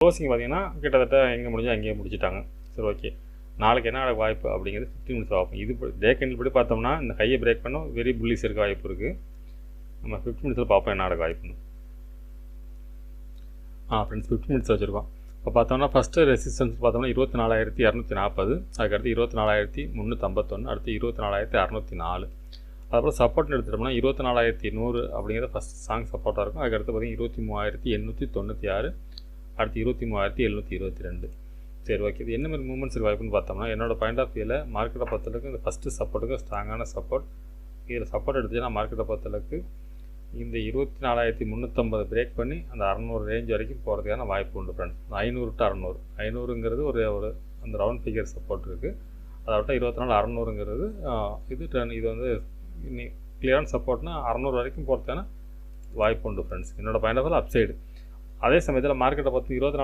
Closing பார்த்தீங்கன்னா கிட்டத்தட்ட எங்கே முடிஞ்சோ அங்கேயே முடிச்சிட்டாங்க. சரி ஓகே, நாளைக்கு என்ன நடக்க வாய்ப்பு அப்படிங்கிறது 15 மினிட்ஸ் பார்ப்போம். இது டே கேண்டில் படி பார்த்தோம்னா இந்த ஹையை பிரேக் பண்ணோம் வெரி புல்லிஷ் இருக்க வாய்ப்பு இருக்குது. நம்ம 15 மினிட்ஸில் பார்ப்போம் என்ன நடக்க வாய்ப்புன்னு. ஃப்ரெண்ட்ஸ் 15 மினிட்ஸ் வச்சுருக்கோம். இப்போ பார்த்தோம்னா ஃபஸ்ட்டு ரெசிஸ்டன்ஸ் பார்த்தோம்னா 24,240, அதுக்கடுத்து 24,351, அடுத்து 24,604. அதுக்கப்புறம் சப்போர்ட்னு எடுத்துட்டோம்னா 24,100 அப்படிங்கிற ஃபஸ்ட் ஸ்ட்ராங் சப்போர்ட்டாக இருக்கும். அதுக்கடுத்து பார்த்தீங்கன்னா 23,896, அடுத்து 23,722. சரி ஓகே, இது என்ன மாதிரி மூவ்மெண்ட்ஸ் இருக்க வாய்ப்புன்னு பார்த்தோம்னா என்னோடய பாயிண்ட் ஆஃப் வியூவில் மார்க்கெட்டை பொறுத்தளவுக்கு இந்த ஃபஸ்ட்டு சப்போர்ட்டுக்கு ஸ்ட்ராங்கான சப்போர்ட். இதில் சப்போர்ட் எடுத்துச்சுன்னா மார்க்கெட்டை பொறுத்தளவுக்கு இந்த 24,350 பிரேக் பண்ணி அந்த 600 ரேஞ்ச் வரைக்கும் போகிறதுக்கான வாய்ப்பு உண்டு ஃப்ரெண்ட்ஸ். 500 to 600, 500ங்கிறது ஒரு அந்த ரவுண்ட் ஃபிகர் சப்போர்ட் இருக்குது. அதை விட்டால் 24,600ங்கிறது இது வந்து கிளியரான சப்போர்ட்னா 600 வரைக்கும் போகிறதுக்கான வாய்ப்பு உண்டு ஃப்ரெண்ட்ஸ். என்னோடய பாயிண்ட் ஆஃப் வியூவில் அப்சைடு. அதே சமயத்தில் மார்க்கெட்டை பார்த்து 24